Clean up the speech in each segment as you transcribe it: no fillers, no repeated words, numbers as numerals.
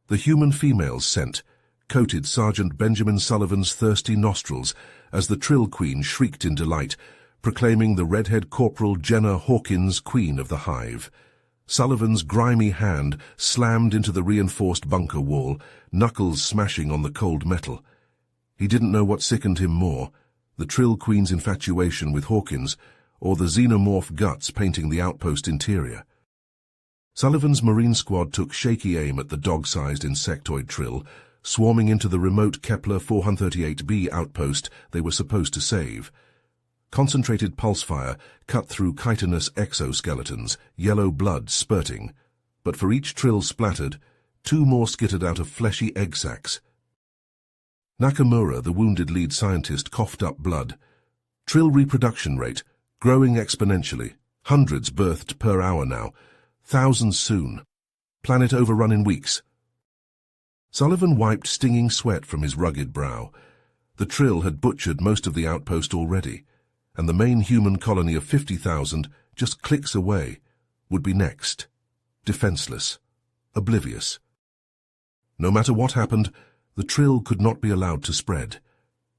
The human female's scent coated Sergeant Benjamin Sullivan's thirsty nostrils as the Trill Queen shrieked in delight, proclaiming the redhead Corporal Jenna Hawkins Queen of the Hive. Sullivan's grimy hand slammed into the reinforced bunker wall, knuckles smashing on the cold metal. He didn't know what sickened him more, the Trill Queen's infatuation with Hawkins, or the xenomorph guts painting the outpost interior. Sullivan's Marine squad took shaky aim at the dog-sized insectoid Trill, swarming into the remote Kepler 438b outpost they were supposed to save. Concentrated pulse fire cut through chitinous exoskeletons, yellow blood spurting, but for each Trill splattered, 2 more skittered out of fleshy egg sacs. Nakamura, the wounded lead scientist, coughed up blood. Trill reproduction rate, growing exponentially, hundreds birthed per hour now, thousands soon. Planet overrun in weeks. Sullivan wiped stinging sweat from his rugged brow. The Trill had butchered most of the outpost already, and the main human colony of 50,000, just clicks away, would be next. Defenseless. Oblivious. No matter what happened, the Trill could not be allowed to spread.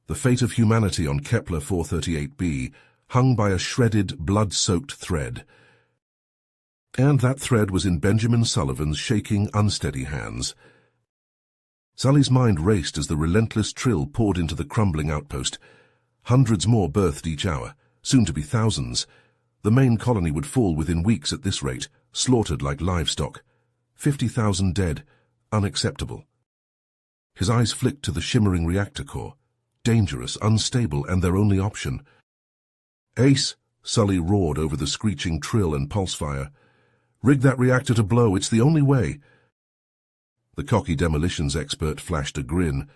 The fate of humanity on Kepler 438b hung by a shredded, blood-soaked thread. And that thread was in Benjamin Sullivan's shaking, unsteady hands. Sully's mind raced as the relentless Trill poured into the crumbling outpost. Hundreds more birthed each hour, soon to be thousands. The main colony would fall within weeks at this rate, slaughtered like livestock. 50,000 dead, unacceptable. His eyes flicked to the shimmering reactor core. Dangerous, unstable, and their only option. "Ace," Sully roared over the screeching Trill and pulse fire. "Rig that reactor to blow, it's the only way." The cocky demolitions expert flashed a grin.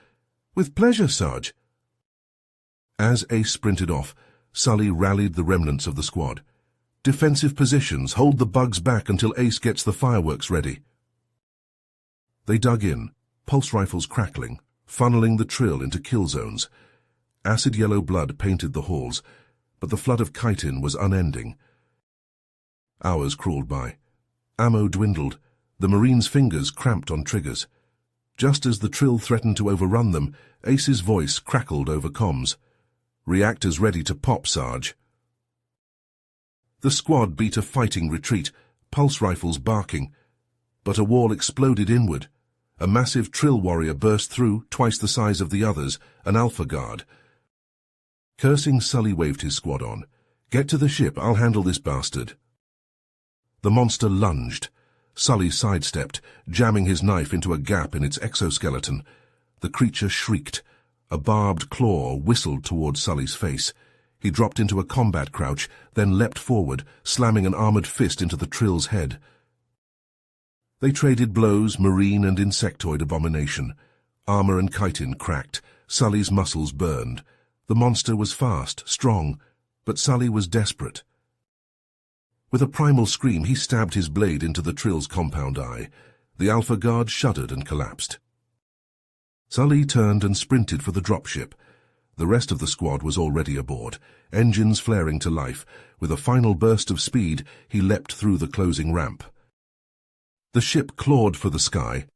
"With pleasure, Sarge." As Ace sprinted off, Sully rallied the remnants of the squad. "Defensive positions, hold the bugs back until Ace gets the fireworks ready." They dug in, pulse rifles crackling, funneling the Trill into kill zones. Acid yellow blood painted the halls, but the flood of chitin was unending. Hours crawled by. Ammo dwindled. The Marine's fingers cramped on triggers. Just as the Trill threatened to overrun them, Ace's voice crackled over comms. "Reactors ready to pop, Sarge." The squad beat a fighting retreat, pulse rifles barking. But a wall exploded inward. A massive Trill warrior burst through, twice the size of the others, an Alpha Guard. Cursing, Sully waved his squad on. "Get to the ship, I'll handle this bastard." The monster lunged. Sully sidestepped, jamming his knife into a gap in its exoskeleton. The creature shrieked. A barbed claw whistled toward Sully's face. He dropped into a combat crouch, then leapt forward, slamming an armored fist into the Trill's head. They traded blows, marine and insectoid abomination. Armor and chitin cracked. Sully's muscles burned. The monster was fast, strong, but Sully was desperate. With a primal scream, he stabbed his blade into the Trill's compound eye. The Alpha Guard shuddered and collapsed. Sully turned and sprinted for the dropship. The rest of the squad was already aboard, engines flaring to life. With a final burst of speed, he leapt through the closing ramp. The ship clawed for the sky.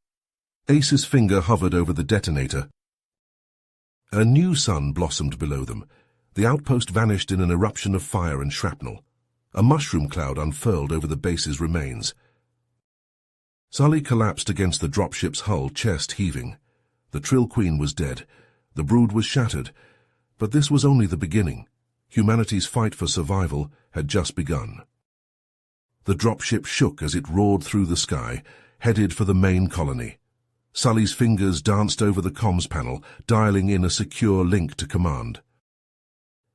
Ace's finger hovered over the detonator. A new sun blossomed below them. The outpost vanished in an eruption of fire and shrapnel. A mushroom cloud unfurled over the base's remains. Sully collapsed against the dropship's hull, chest heaving. The Trill Queen was dead. The brood was shattered. But this was only the beginning. Humanity's fight for survival had just begun. The dropship shook as it roared through the sky, headed for the main colony. Sully's fingers danced over the comms panel, dialing in a secure link to command.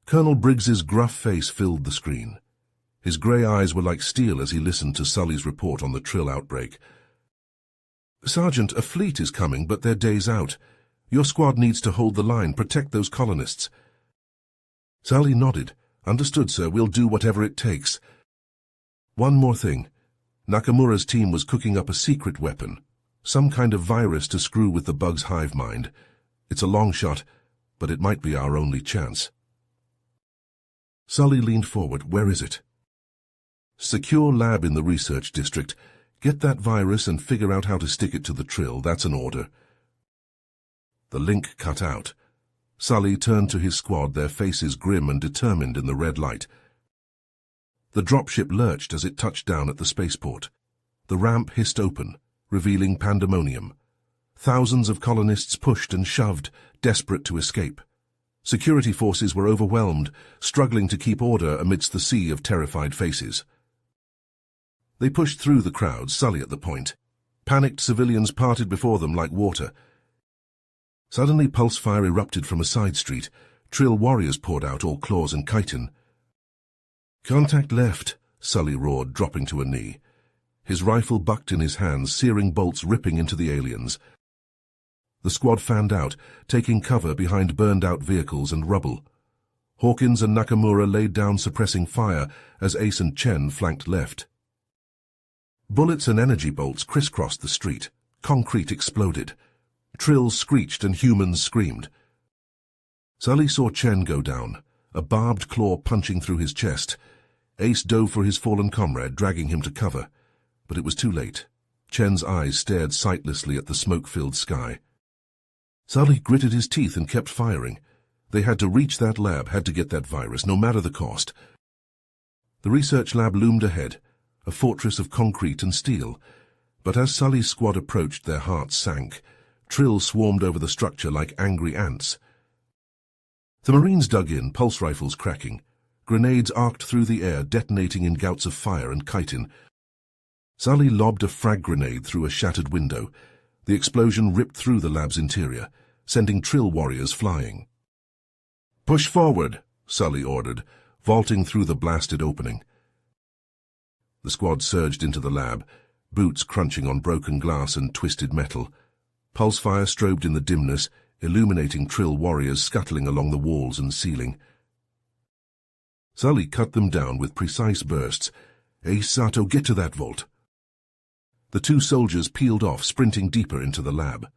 Colonel Briggs's gruff face filled the screen. His grey eyes were like steel as he listened to Sully's report on the Trill outbreak. "Sergeant, a fleet is coming, but their day's out. Your squad needs to hold the line, protect those colonists." Sully nodded. "Understood, sir. We'll do whatever it takes." One more thing. Nakamura's team was cooking up a secret weapon, some kind of virus to screw with the bug's hive mind. It's a long shot, but it might be our only chance. Sully leaned forward. "Where is it?" "Secure lab in the research district. Get that virus and figure out how to stick it to the Trill, that's an order. The link cut out. Sully turned to his squad, their faces grim and determined in the red light. The dropship lurched as it touched down at the spaceport. The ramp hissed open, revealing pandemonium. Thousands of colonists pushed and shoved, desperate to escape. Security forces were overwhelmed, struggling to keep order amidst the sea of terrified faces. They pushed through the crowd, Sully at the point. Panicked civilians parted before them like water. Suddenly pulse fire erupted from a side street. Trill warriors poured out, all claws and chitin. "Contact left," Sully roared, dropping to a knee. His rifle bucked in his hands, searing bolts ripping into the aliens. The squad fanned out, taking cover behind burned-out vehicles and rubble. Hawkins and Nakamura laid down suppressing fire as Ace and Chen flanked left. Bullets and energy bolts crisscrossed the street. Concrete exploded. Trills screeched and humans screamed. Sully saw Chen go down, a barbed claw punching through his chest. Ace dove for his fallen comrade, dragging him to cover. But it was too late. Chen's eyes stared sightlessly at the smoke-filled sky. Sully gritted his teeth and kept firing. They had to reach that lab, had to get that virus, no matter the cost. The research lab loomed ahead, a fortress of concrete and steel. But as Sully's squad approached, their hearts sank. Trill swarmed over the structure like angry ants. The Marines dug in, pulse rifles cracking. Grenades arced through the air, detonating in gouts of fire and chitin. Sully lobbed a frag grenade through a shattered window. The explosion ripped through the lab's interior, sending Trill warriors flying. "Push forward," Sully ordered, vaulting through the blasted opening. The squad surged into the lab, boots crunching on broken glass and twisted metal. Pulse fire strobed in the dimness, illuminating Trill warriors scuttling along the walls and ceiling. Sully cut them down with precise bursts. "Ace, Sato, get to that vault." The two soldiers peeled off, sprinting deeper into the lab.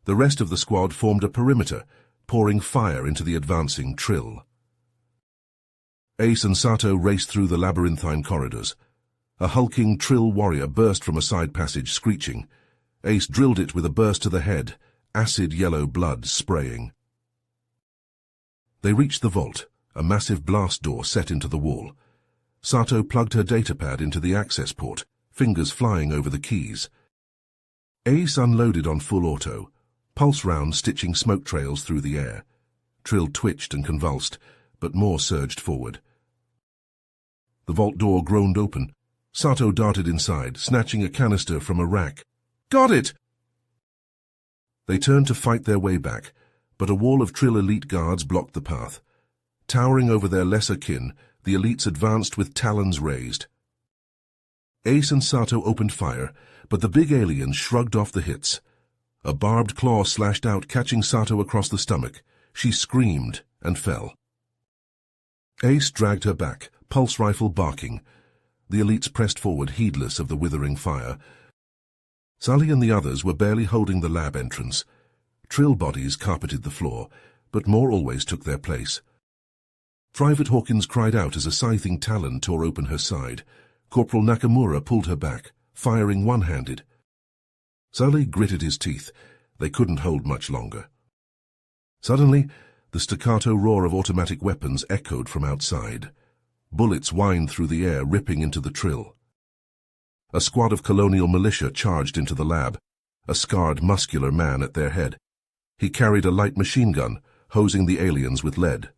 The rest of the squad formed a perimeter, pouring fire into the advancing Trill. Ace and Sato raced through the labyrinthine corridors. A hulking Trill warrior burst from a side passage, screeching. Ace drilled it with a burst to the head, acid yellow blood spraying. They reached the vault, a massive blast door set into the wall. Sato plugged her datapad into the access port, fingers flying over the keys. Ace unloaded on full auto, pulse rounds stitching smoke trails through the air. Trill twitched and convulsed, but more surged forward. The vault door groaned open. Sato darted inside, snatching a canister from a rack. "Got it!" They turned to fight their way back, but a wall of Trill elite guards blocked the path. Towering over their lesser kin, the elites advanced with talons raised. Ace and Sato opened fire, but the big aliens shrugged off the hits. A barbed claw slashed out, catching Sato across the stomach. She screamed and fell. Ace dragged her back, pulse rifle barking. The elites pressed forward, heedless of the withering fire. Sully and the others were barely holding the lab entrance. Trill bodies carpeted the floor, but more always took their place. Private Hawkins cried out as a scything talon tore open her side. Corporal Nakamura pulled her back, firing one-handed. Sully gritted his teeth. They couldn't hold much longer. Suddenly, the staccato roar of automatic weapons echoed from outside. Bullets whined through the air, ripping into the Trill. A squad of colonial militia charged into the lab, a scarred, muscular man at their head. He carried a light machine gun, hosing the aliens with lead.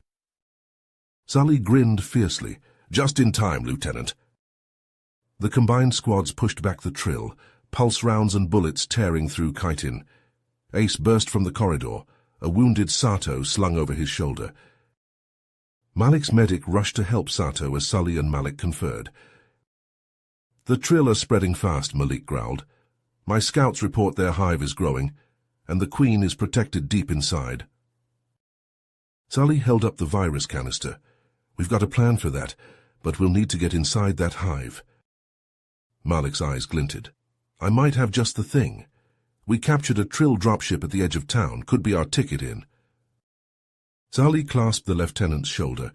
Sully grinned fiercely. "Just in time, Lieutenant." The combined squads pushed back the Trill, pulse rounds and bullets tearing through chitin. Ace burst from the corridor, a wounded Sato slung over his shoulder. Malik's medic rushed to help Sato as Sully and Malik conferred. "The Trill are spreading fast," Malik growled. "My scouts report their hive is growing, and the Queen is protected deep inside." Sully held up the virus canister. "We've got a plan for that, but we'll need to get inside that hive." Malik's eyes glinted. "I might have just the thing. We captured a Trill dropship at the edge of town. Could be our ticket in." Sully clasped the lieutenant's shoulder.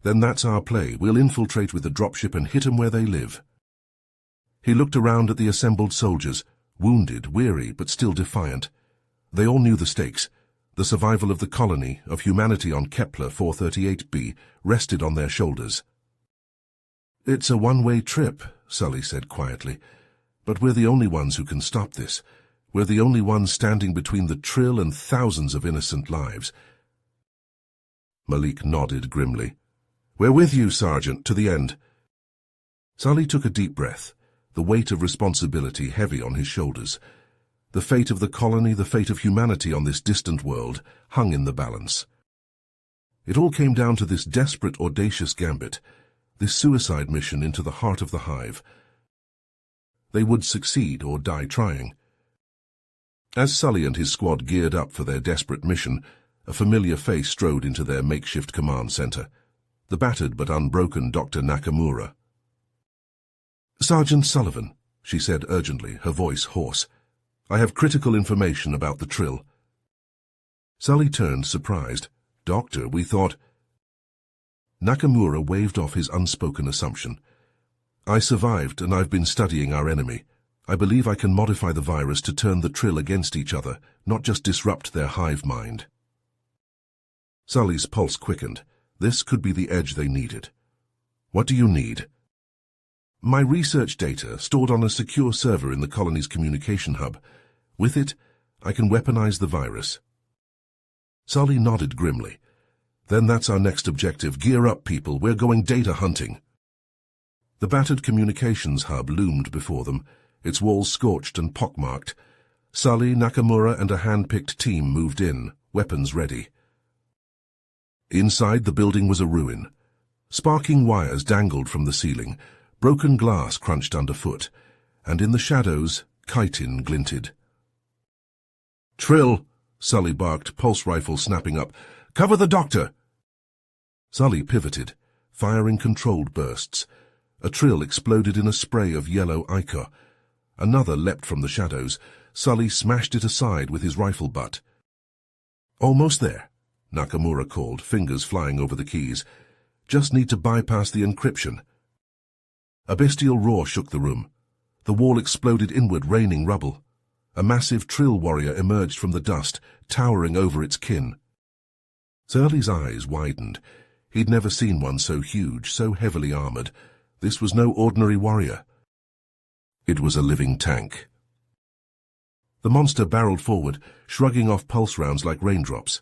"Then that's our play. We'll infiltrate with the dropship and hit 'em where they live." He looked around at the assembled soldiers, wounded, weary, but still defiant. They all knew the stakes. The survival of the colony, of humanity on Kepler 438b, rested on their shoulders. "It's a one-way trip," Sully said quietly. "But we're the only ones who can stop this. We're the only ones standing between the Trill and thousands of innocent lives." Malik nodded grimly. "We're with you, Sergeant, to the end." Sully took a deep breath, the weight of responsibility heavy on his shoulders. The fate of the colony, the fate of humanity on this distant world, hung in the balance. It all came down to this desperate, audacious gambit, this suicide mission into the heart of the Hive. They would succeed or die trying. As Sully and his squad geared up for their desperate mission, a familiar face strode into their makeshift command center, the battered but unbroken Dr. Nakamura. "Sergeant Sullivan," she said urgently, her voice hoarse, "I have critical information about the Trill." Sully turned, surprised. "Doctor, we thought—" Nakamura waved off his unspoken assumption. "I survived, and I've been studying our enemy. I believe I can modify the virus to turn the Trill against each other, not just disrupt their hive mind." Sully's pulse quickened. This could be the edge they needed. "What do you need?" "My research data, stored on a secure server in the colony's communication hub. With it, I can weaponize the virus." Sully nodded grimly. "Then that's our next objective. Gear up, people. We're going data hunting." The battered communications hub loomed before them, its walls scorched and pockmarked. Sully, Nakamura, and a hand-picked team moved in, weapons ready. Inside, the building was a ruin. Sparking wires dangled from the ceiling, broken glass crunched underfoot, and in the shadows, chitin glinted. "Trill!" Sully barked, pulse rifle snapping up. "Cover the doctor!" Sully pivoted, firing controlled bursts. A Trill exploded in a spray of yellow ichor. Another leapt from the shadows. Sully smashed it aside with his rifle butt. "Almost there," Nakamura called, fingers flying over the keys. "Just need to bypass the encryption." A bestial roar shook the room. The wall exploded inward, raining rubble. A massive Trill warrior emerged from the dust, towering over its kin. Sully's eyes widened. He'd never seen one so huge, so heavily armored. This was no ordinary warrior. It was a living tank. The monster barreled forward, shrugging off pulse rounds like raindrops.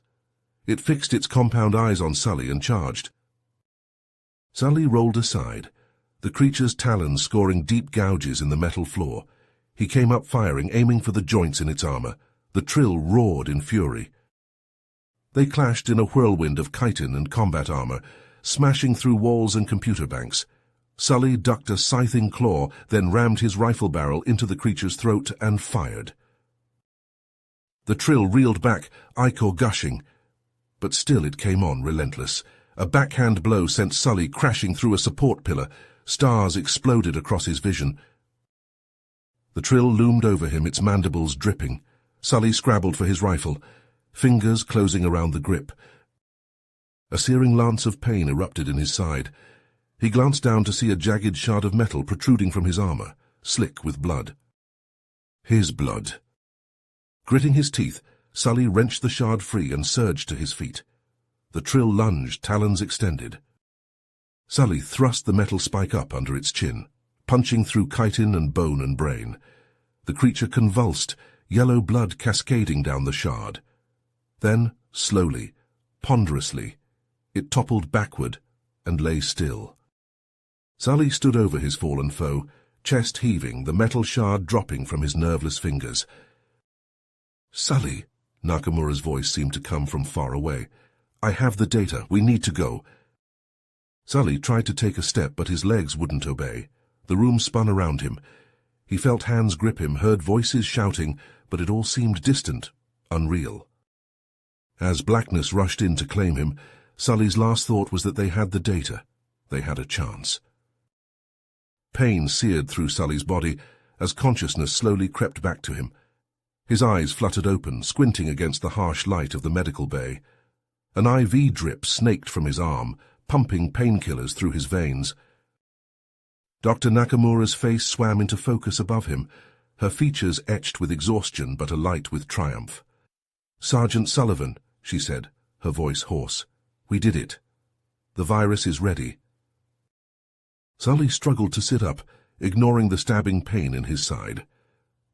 It fixed its compound eyes on Sully and charged. Sully rolled aside, the creature's talons scoring deep gouges in the metal floor. He came up firing, aiming for the joints in its armor. The Trill roared in fury. They clashed in a whirlwind of chitin and combat armor, smashing through walls and computer banks. Sully ducked a scything claw, then rammed his rifle barrel into the creature's throat and fired. The Trill reeled back, ichor gushing. But still it came on, relentless. A backhand blow sent Sully crashing through a support pillar. Stars exploded across his vision. The Trill loomed over him, its mandibles dripping. Sully scrabbled for his rifle, fingers closing around the grip. A searing lance of pain erupted in his side. He glanced down to see a jagged shard of metal protruding from his armor, slick with blood. His blood. Gritting his teeth, Sully wrenched the shard free and surged to his feet. The Trill lunged, talons extended. Sully thrust the metal spike up under its chin, punching through chitin and bone and brain. The creature convulsed, yellow blood cascading down the shard. Then, slowly, ponderously, it toppled backward and lay still. Sully stood over his fallen foe, chest heaving, the metal shard dropping from his nerveless fingers. "Sully," Nakamura's voice seemed to come from far away. "I have the data. We need to go." Sully tried to take a step, but his legs wouldn't obey. The room spun around him. He felt hands grip him, heard voices shouting, but it all seemed distant, unreal. As blackness rushed in to claim him, Sully's last thought was that they had the data. They had a chance. Pain seared through Sully's body as consciousness slowly crept back to him. His eyes fluttered open, squinting against the harsh light of the medical bay. An IV drip snaked from his arm, pumping painkillers through his veins. Dr. Nakamura's face swam into focus above him, her features etched with exhaustion but alight with triumph. "Sergeant Sullivan," she said, her voice hoarse, "we did it. The virus is ready." Sully struggled to sit up, ignoring the stabbing pain in his side.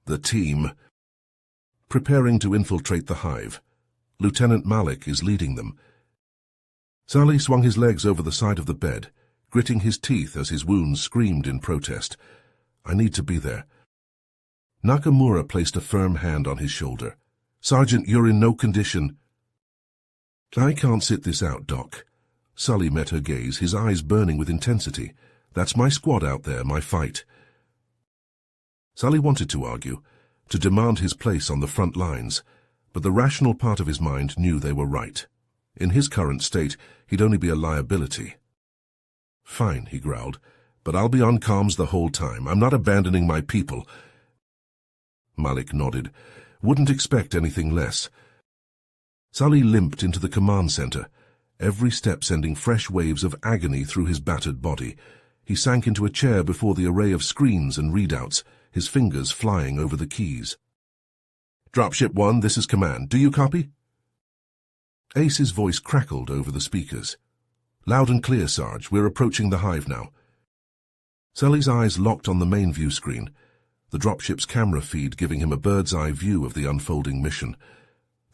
"The team," preparing to infiltrate the hive. Lieutenant Malik is leading them. Sully swung his legs over the side of the bed, gritting his teeth as his wounds screamed in protest. "I need to be there." Nakamura placed a firm hand on his shoulder. "Sergeant, you're in no condition." "I can't sit this out, Doc." Sully met her gaze, his eyes burning with intensity. "That's my squad out there, my fight." Sully wanted to argue, to demand his place on the front lines, but the rational part of his mind knew they were right. In his current state, he'd only be a liability. "Fine," he growled, "but I'll be on comms the whole time. I'm not abandoning my people." Malik nodded. "Wouldn't expect anything less." Sully limped into the command center, every step sending fresh waves of agony through his battered body. He sank into a chair before the array of screens and readouts, his fingers flying over the keys. "Dropship 1, this is command. Do you copy?" Ace's voice crackled over the speakers. "Loud and clear, Sarge. We're approaching the hive now." Sully's eyes locked on the main view screen, the dropship's camera feed giving him a bird's-eye view of the unfolding mission.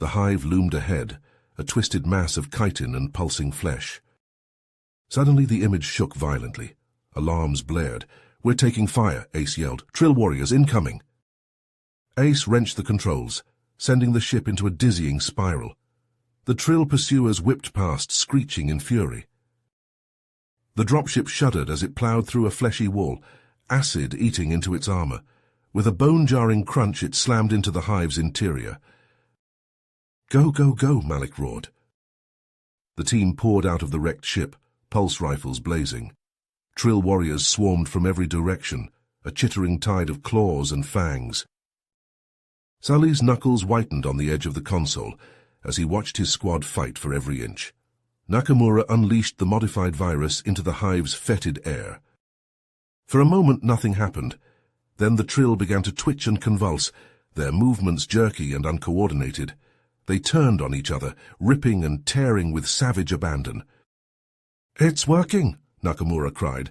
The hive loomed ahead, a twisted mass of chitin and pulsing flesh. Suddenly the image shook violently. Alarms blared. "We're taking fire," Ace yelled. "Trill warriors incoming." Ace wrenched the controls, sending the ship into a dizzying spiral. The Trill pursuers whipped past, screeching in fury. The dropship shuddered as it plowed through a fleshy wall, acid eating into its armor. With a bone-jarring crunch, it slammed into the hive's interior. "Go, go, go," Malik roared. The team poured out of the wrecked ship, pulse rifles blazing. Trill warriors swarmed from every direction, a chittering tide of claws and fangs. Sully's knuckles whitened on the edge of the console as he watched his squad fight for every inch. Nakamura unleashed the modified virus into the hive's fetid air. For a moment nothing happened. Then the Trill began to twitch and convulse, their movements jerky and uncoordinated. They turned on each other, ripping and tearing with savage abandon. "It's working!" Nakamura cried.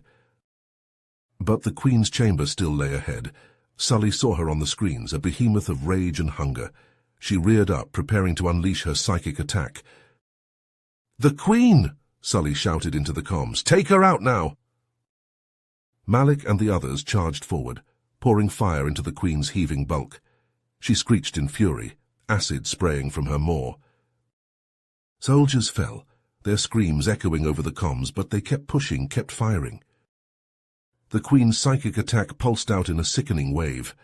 But the Queen's chamber still lay ahead. Sully saw her on the screens, a behemoth of rage and hunger. She reared up, preparing to unleash her psychic attack. "The Queen!" Sully shouted into the comms. "Take her out now!" Malik and the others charged forward, pouring fire into the Queen's heaving bulk. She screeched in fury, acid spraying from her maw. Soldiers fell, their screams echoing over the comms, but they kept pushing, kept firing. The Queen's psychic attack pulsed out in a sickening wave.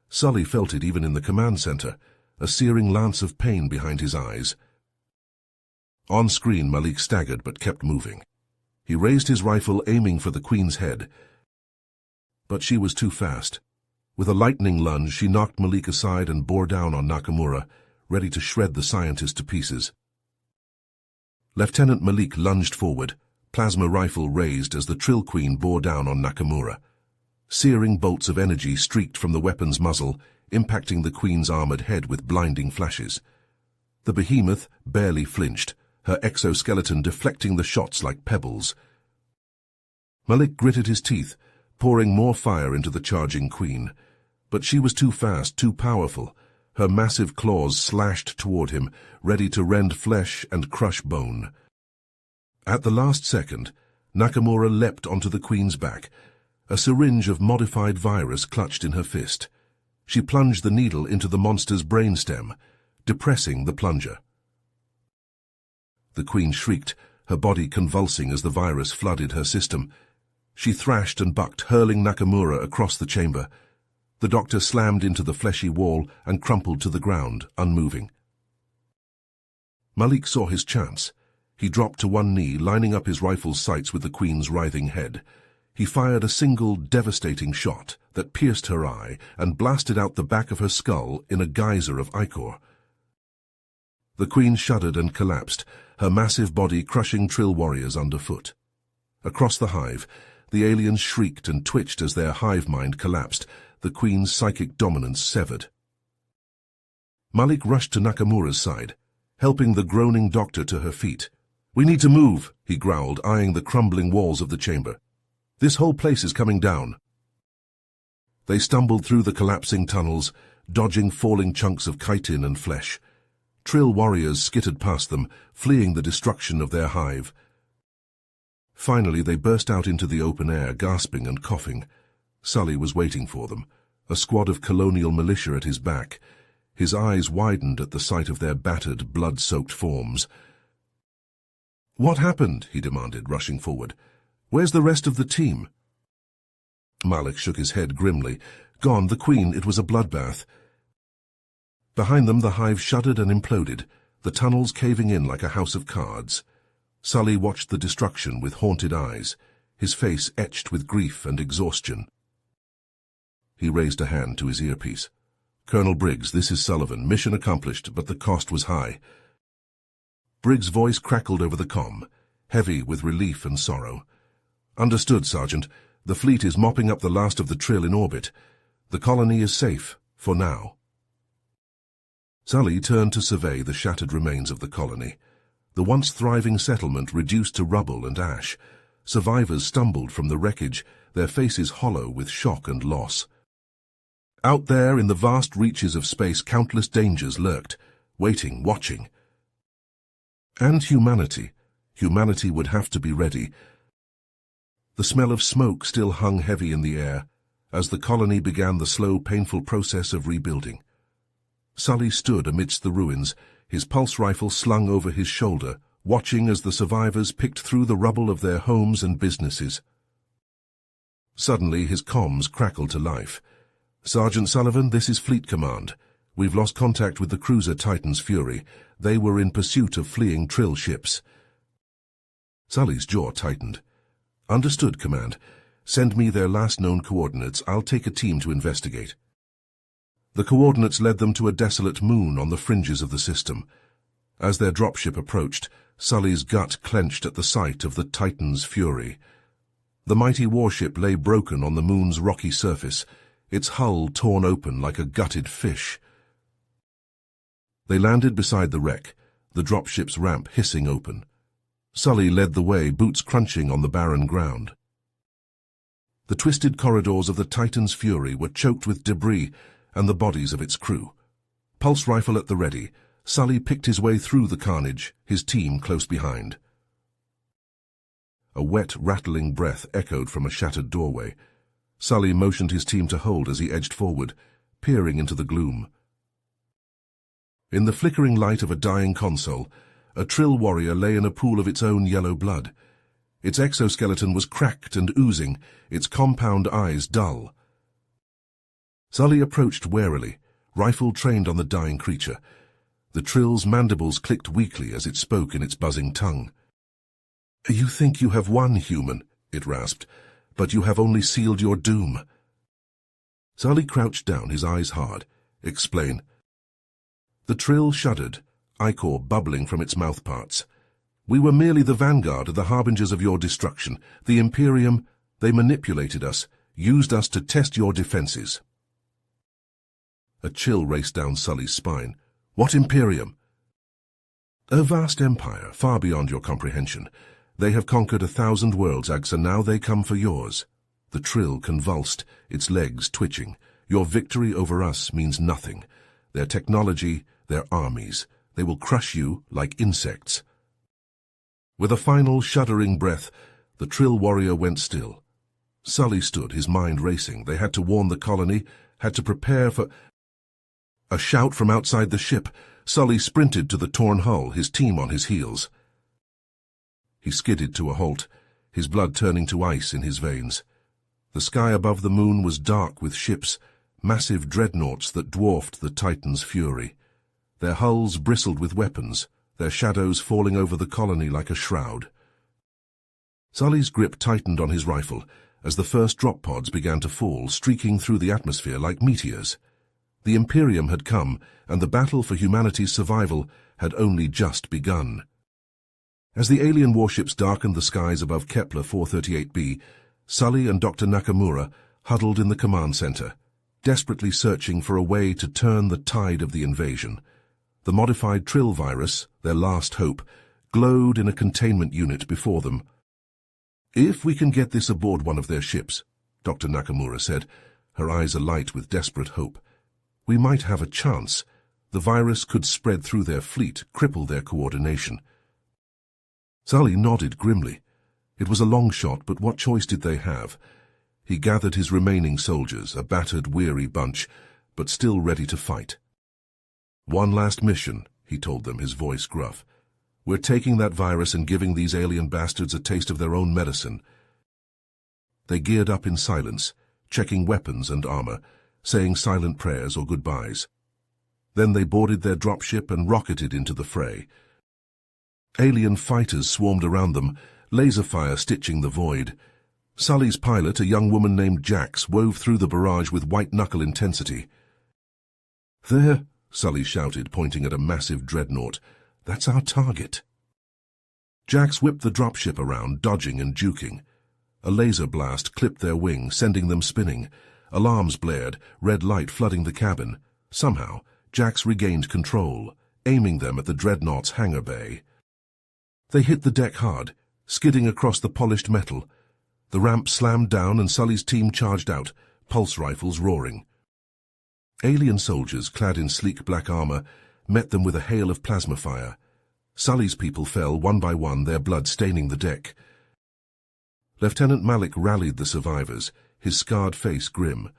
Sully felt it even in the command center, a searing lance of pain behind his eyes. On screen, Malik staggered but kept moving. He raised his rifle, aiming for the Queen's head. But she was too fast. With a lightning lunge, she knocked Malik aside and bore down on Nakamura, ready to shred the scientist to pieces. Lieutenant Malik lunged forward, plasma rifle raised as the Trill Queen bore down on Nakamura. Searing bolts of energy streaked from the weapon's muzzle, impacting the Queen's armored head with blinding flashes. The behemoth barely flinched, her exoskeleton deflecting the shots like pebbles. Malik gritted his teeth, pouring more fire into the charging Queen. But she was too fast, too powerful. Her massive claws slashed toward him, ready to rend flesh and crush bone. At the last second, Nakamura leapt onto the Queen's back, a syringe of modified virus clutched in her fist. She plunged the needle into the monster's brainstem, depressing the plunger. The Queen shrieked, her body convulsing as the virus flooded her system. She thrashed and bucked, hurling Nakamura across the chamber. The doctor slammed into the fleshy wall and crumpled to the ground, unmoving. Malik saw his chance. He dropped to one knee, lining up his rifle's sights with the Queen's writhing head. He fired a single, devastating shot that pierced her eye and blasted out the back of her skull in a geyser of ichor. The Queen shuddered and collapsed, her massive body crushing Trill warriors underfoot. Across the hive, The aliens shrieked and twitched as their hive mind collapsed, the Queen's psychic dominance severed. Malik rushed to Nakamura's side, helping the groaning doctor to her feet. "We need to move," he growled, eyeing the crumbling walls of the chamber. "This whole place is coming down." They stumbled through the collapsing tunnels, dodging falling chunks of chitin and flesh. Trill warriors skittered past them, fleeing the destruction of their hive. Finally, they burst out into the open air, gasping and coughing. Sully was waiting for them, a squad of colonial militia at his back. His eyes widened at the sight of their battered, blood-soaked forms. "What happened?" he demanded, rushing forward. "Where's the rest of the team?" Malik shook his head grimly. "Gone, the Queen, it was a bloodbath." Behind them the hive shuddered and imploded, the tunnels caving in like a house of cards. Sully watched the destruction with haunted eyes, his face etched with grief and exhaustion. He raised a hand to his earpiece. "Colonel Briggs, this is Sullivan. Mission accomplished, but the cost was high." Briggs' voice crackled over the comm, heavy with relief and sorrow. "Understood, Sergeant. The fleet is mopping up the last of the Trill in orbit. The colony is safe, for now." Sully turned to survey the shattered remains of the colony. The once thriving settlement reduced to rubble and ash. Survivors stumbled from the wreckage, their faces hollow with shock and loss. Out there, in the vast reaches of space, countless dangers lurked, waiting, watching. And humanity. Humanity would have to be ready. The smell of smoke still hung heavy in the air, as the colony began the slow, painful process of rebuilding. Sully stood amidst the ruins, his pulse rifle slung over his shoulder, watching as the survivors picked through the rubble of their homes and businesses. Suddenly, his comms crackled to life. "Sergeant Sullivan, this is Fleet Command. We've lost contact with the cruiser Titan's Fury. They were in pursuit of fleeing Trill ships." Sully's jaw tightened. "Understood, Command. Send me their last known coordinates. I'll take a team to investigate." The coordinates led them to a desolate moon on the fringes of the system. As their dropship approached, Sully's gut clenched at the sight of the Titan's Fury. The mighty warship lay broken on the moon's rocky surface, its hull torn open like a gutted fish. They landed beside the wreck, the dropship's ramp hissing open. Sully led the way, boots crunching on the barren ground. The twisted corridors of the Titan's Fury were choked with debris and the bodies of its crew. Pulse rifle at the ready, Sully picked his way through the carnage, his team close behind. A wet, rattling breath echoed from a shattered doorway. Sully motioned his team to hold as he edged forward, peering into the gloom. In the flickering light of a dying console, a Trill warrior lay in a pool of its own yellow blood. Its exoskeleton was cracked and oozing, its compound eyes dull. Sully approached warily, rifle trained on the dying creature. The Trill's mandibles clicked weakly as it spoke in its buzzing tongue. "You think you have won, human," it rasped, "but you have only sealed your doom." Sully crouched down, his eyes hard. "Explain." The Trill shuddered, ichor bubbling from its mouthparts. "We were merely the vanguard, the harbingers of your destruction. The Imperium, they manipulated us, used us to test your defenses." A chill raced down Sully's spine. "What Imperium?" "A vast empire, far beyond your comprehension. They have conquered 1,000 worlds, Agsa, now they come for yours." The Trill convulsed, its legs twitching. "Your victory over us means nothing. Their technology, their armies, they will crush you like insects." With a final shuddering breath, the Trill warrior went still. Sully stood, his mind racing. They had to warn the colony, had to prepare for... A shout from outside the ship. Sully sprinted to the torn hull, his team on his heels. He skidded to a halt, his blood turning to ice in his veins. The sky above the moon was dark with ships, massive dreadnoughts that dwarfed the Titan's Fury. Their hulls bristled with weapons, their shadows falling over the colony like a shroud. Sully's grip tightened on his rifle as the first drop pods began to fall, streaking through the atmosphere like meteors. The Imperium had come, and the battle for humanity's survival had only just begun. As the alien warships darkened the skies above Kepler 438b, Sully and Dr. Nakamura huddled in the command center, desperately searching for a way to turn the tide of the invasion. The modified Trill virus, their last hope, glowed in a containment unit before them. "If we can get this aboard one of their ships," Dr. Nakamura said, her eyes alight with desperate hope, "we might have a chance. The virus could spread through their fleet, cripple their coordination." Sully nodded grimly. It was a long shot, but what choice did they have? He gathered his remaining soldiers, a battered, weary bunch, but still ready to fight. "One last mission," he told them, his voice gruff. "We're taking that virus and giving these alien bastards a taste of their own medicine." They geared up in silence, checking weapons and armor, saying silent prayers or goodbyes. Then they boarded their dropship and rocketed into the fray. Alien fighters swarmed around them, laser fire stitching the void. Sully's pilot, a young woman named Jax, wove through the barrage with white-knuckle intensity. "There," Sully shouted, pointing at a massive dreadnought. "That's our target." Jax whipped the dropship around, dodging and juking. A laser blast clipped their wing, sending them spinning. Alarms blared, red light flooding the cabin. Somehow, Jax regained control, aiming them at the dreadnought's hangar bay. They hit the deck hard, skidding across the polished metal. The ramp slammed down and Sully's team charged out, pulse rifles roaring. Alien soldiers, clad in sleek black armor, met them with a hail of plasma fire. Sully's people fell one by one, their blood staining the deck. Lieutenant Malik rallied the survivors, his scarred face grim.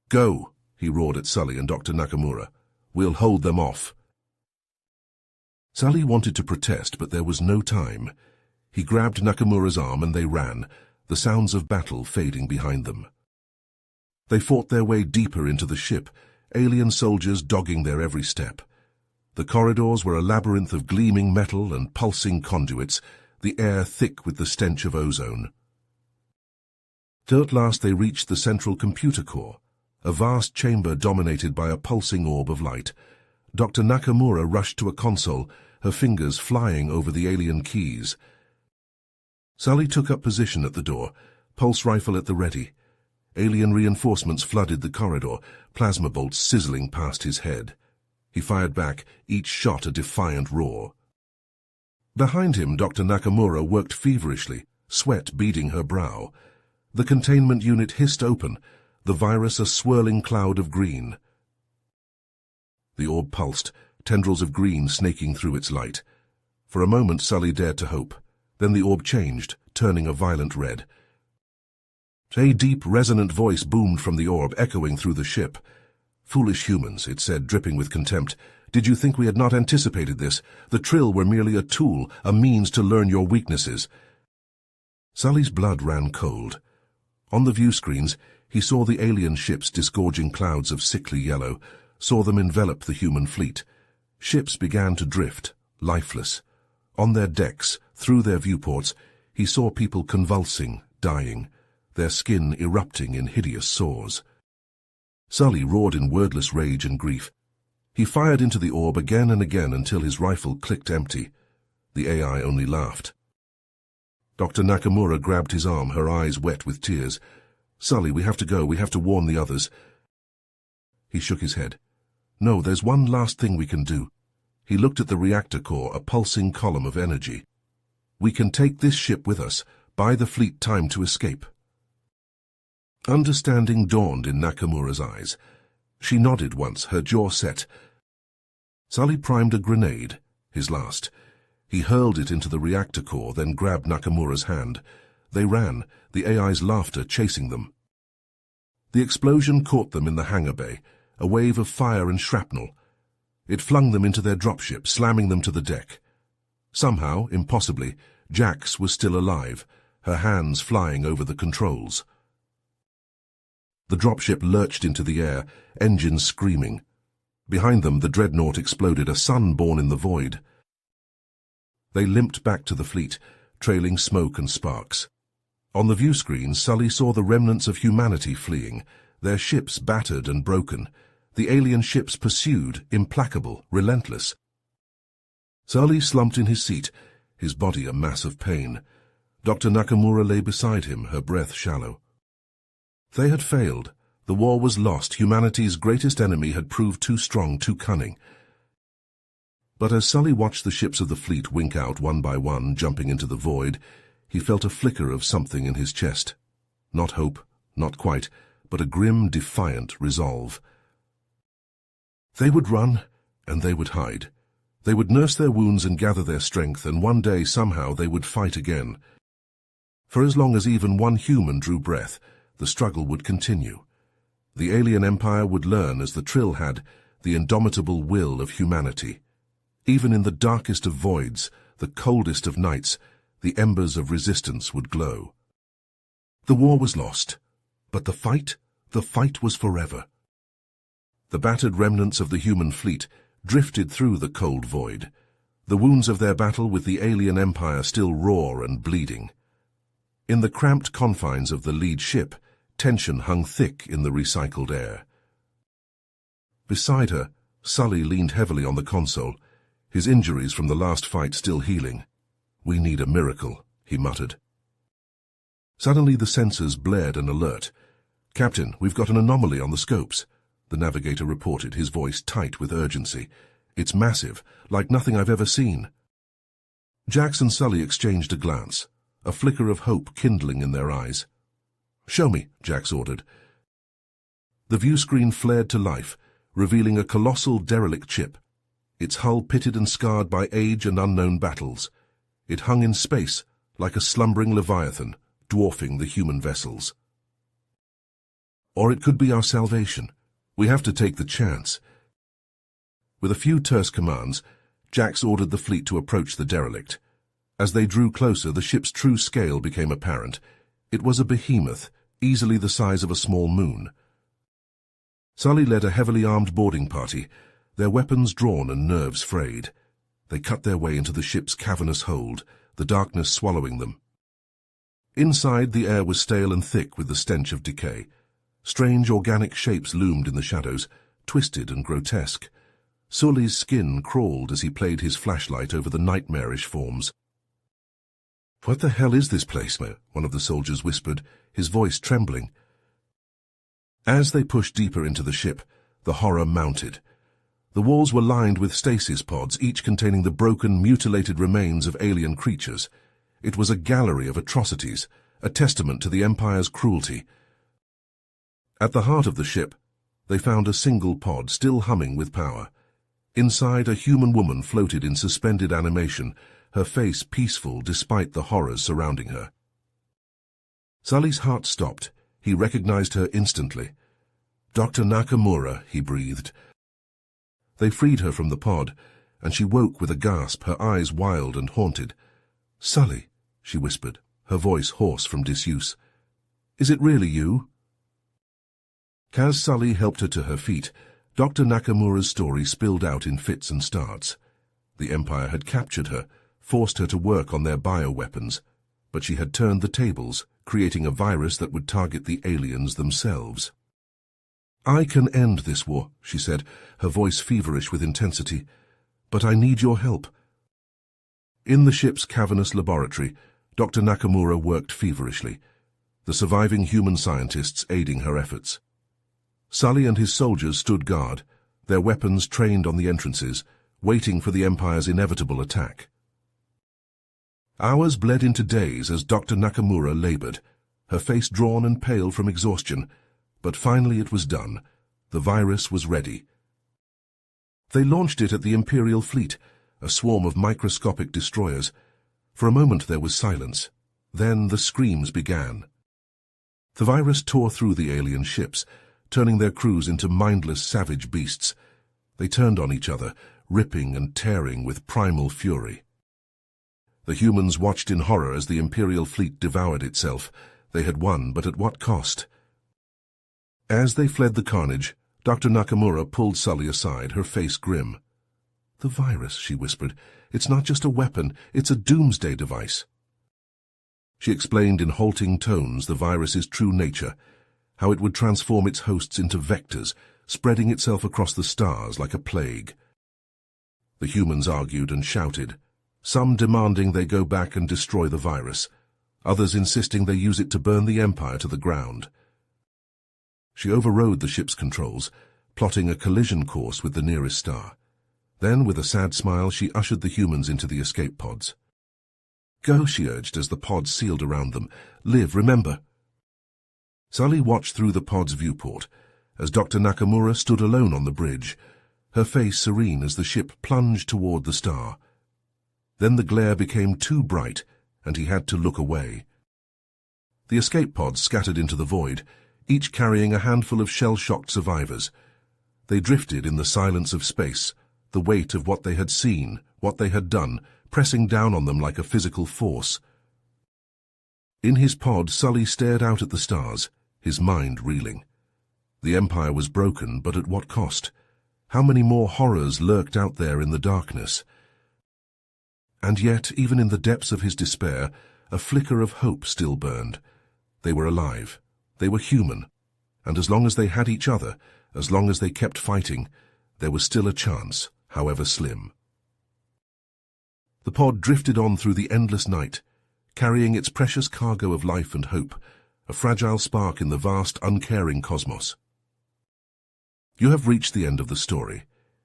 "Go," he roared at Sully and Dr. Nakamura. "We'll hold them off." Sully wanted to protest, but there was no time. He grabbed Nakamura's arm and they ran, the sounds of battle fading behind them. They fought their way deeper into the ship, alien soldiers dogging their every step. The corridors were a labyrinth of gleaming metal and pulsing conduits, the air thick with the stench of ozone. Till at last they reached the central computer core, a vast chamber dominated by a pulsing orb of light. Dr. Nakamura rushed to a console, her fingers flying over the alien keys. Sully took up position at the door, pulse rifle at the ready. Alien reinforcements flooded the corridor, plasma bolts sizzling past his head. He fired back, each shot a defiant roar. Behind him, Dr. Nakamura worked feverishly, sweat beading her brow. The containment unit hissed open, the virus a swirling cloud of green. The orb pulsed, tendrils of green snaking through its light. For a moment Sully dared to hope. Then the orb changed, turning a violent red. A deep, resonant voice boomed from the orb, echoing through the ship. "Foolish humans," it said, dripping with contempt. "Did you think we had not anticipated this? The Trill were merely a tool, a means to learn your weaknesses." Sully's blood ran cold. On the view screens, he saw the alien ships disgorging clouds of sickly yellow, saw them envelop the human fleet. Ships began to drift, lifeless. On their decks, through their viewports, he saw people convulsing, dying, their skin erupting in hideous sores. Sully roared in wordless rage and grief. He fired into the orb again and again until his rifle clicked empty. The AI only laughed. Dr. Nakamura grabbed his arm, her eyes wet with tears. "Sully, we have to go. We have to warn the others." He shook his head. "No, there's one last thing we can do." He looked at the reactor core, a pulsing column of energy. "We can take this ship with us, buy the fleet time to escape." Understanding dawned in Nakamura's eyes. She nodded once, her jaw set. Sully primed a grenade, his last. He hurled it into the reactor core, then grabbed Nakamura's hand. They ran, the AI's laughter chasing them. The explosion caught them in the hangar bay, a wave of fire and shrapnel. It flung them into their dropship, slamming them to the deck. Somehow, impossibly, Jax was still alive, her hands flying over the controls. The dropship lurched into the air, engines screaming. Behind them, the dreadnought exploded, a sun born in the void. They limped back to the fleet, trailing smoke and sparks. On the view screen, Sully saw the remnants of humanity fleeing, their ships battered and broken. The alien ships pursued, implacable, relentless. Sully slumped in his seat, his body a mass of pain. Dr. Nakamura lay beside him, her breath shallow. They had failed. The war was lost. Humanity's greatest enemy had proved too strong, too cunning. But as Sully watched the ships of the fleet wink out one by one, jumping into the void, he felt a flicker of something in his chest. Not hope, not quite, but a grim, defiant resolve. They would run, and they would hide. They would nurse their wounds and gather their strength, and one day, somehow, they would fight again. For as long as even one human drew breath, the struggle would continue. The alien empire would learn, as the Trill had, the indomitable will of humanity. Even in the darkest of voids, the coldest of nights, the embers of resistance would glow. The war was lost, but the fight was forever. The battered remnants of the human fleet drifted through the cold void, the wounds of their battle with the alien empire still raw and bleeding. In the cramped confines of the lead ship, tension hung thick in the recycled air. Beside her, Sully leaned heavily on the console, his injuries from the last fight still healing. "We need a miracle," he muttered. Suddenly the sensors blared an alert. "Captain, we've got an anomaly on the scopes," the navigator reported, his voice tight with urgency. "It's massive, like nothing I've ever seen." Jax and Sully exchanged a glance, a flicker of hope kindling in their eyes. "Show me," Jax ordered. The view screen flared to life, revealing a colossal derelict ship, its hull pitted and scarred by age and unknown battles. It hung in space, like a slumbering leviathan, dwarfing the human vessels. "Or it could be our salvation. We have to take the chance." With a few terse commands, Jax ordered the fleet to approach the derelict. As they drew closer, the ship's true scale became apparent. It was a behemoth, easily the size of a small moon. Sully led a heavily armed boarding party, their weapons drawn and nerves frayed. They cut their way into the ship's cavernous hold, the darkness swallowing them. Inside, the air was stale and thick with the stench of decay. Strange organic shapes loomed in the shadows, twisted and grotesque. Sully's skin crawled as he played his flashlight over the nightmarish forms. "What the hell is this place?" one of the soldiers whispered, his voice trembling. As they pushed deeper into the ship, the horror mounted. The walls were lined with stasis pods, each containing the broken, mutilated remains of alien creatures. It was a gallery of atrocities, a testament to the Empire's cruelty. At the heart of the ship, they found a single pod, still humming with power. Inside, a human woman floated in suspended animation, her face peaceful despite the horrors surrounding her. Sully's heart stopped. He recognized her instantly. "Dr. Nakamura," he breathed. They freed her from the pod, and she woke with a gasp, her eyes wild and haunted. "Sully," she whispered, her voice hoarse from disuse. "Is it really you?" As Sully helped her to her feet, Dr. Nakamura's story spilled out in fits and starts. The Empire had captured her, forced her to work on their bioweapons, but she had turned the tables, creating a virus that would target the aliens themselves. "I can end this war," she said, her voice feverish with intensity, "but I need your help." In the ship's cavernous laboratory, Dr. Nakamura worked feverishly, the surviving human scientists aiding her efforts. Sully and his soldiers stood guard, their weapons trained on the entrances, waiting for the Empire's inevitable attack. Hours bled into days as Dr. Nakamura labored, her face drawn and pale from exhaustion, but finally it was done. The virus was ready. They launched it at the Imperial fleet, a swarm of microscopic destroyers. For a moment there was silence. Then the screams began. The virus tore through the alien ships, turning their crews into mindless, savage beasts. They turned on each other, ripping and tearing with primal fury. The humans watched in horror as the Imperial fleet devoured itself. They had won, but at what cost? As they fled the carnage, Dr. Nakamura pulled Sully aside, her face grim. "The virus," she whispered. "It's not just a weapon, it's a doomsday device." She explained in halting tones the virus's true nature, how it would transform its hosts into vectors, spreading itself across the stars like a plague. The humans argued and shouted, some demanding they go back and destroy the virus, others insisting they use it to burn the Empire to the ground. She overrode the ship's controls, plotting a collision course with the nearest star. Then, with a sad smile, she ushered the humans into the escape pods. "Go," she urged as the pods sealed around them. "Live, remember." Sully watched through the pod's viewport as Dr. Nakamura stood alone on the bridge, her face serene as the ship plunged toward the star. Then the glare became too bright, and he had to look away. The escape pods scattered into the void, each carrying a handful of shell-shocked survivors. They drifted in the silence of space, the weight of what they had seen, what they had done, pressing down on them like a physical force. In his pod, Sully stared out at the stars, his mind reeling. The Empire was broken, but at what cost? How many more horrors lurked out there in the darkness? And yet, even in the depths of his despair, a flicker of hope still burned. They were alive. They were human. And as long as they had each other, as long as they kept fighting, there was still a chance, however slim. The pod drifted on through the endless night, carrying its precious cargo of life and hope, a fragile spark in the vast, uncaring cosmos. You have reached the end of the story.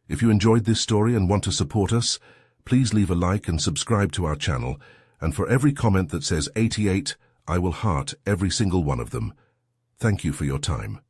If you enjoyed this story and want to support us, please leave a like and subscribe to our channel, and for every comment that says 88, I will heart every single one of them. Thank you for your time.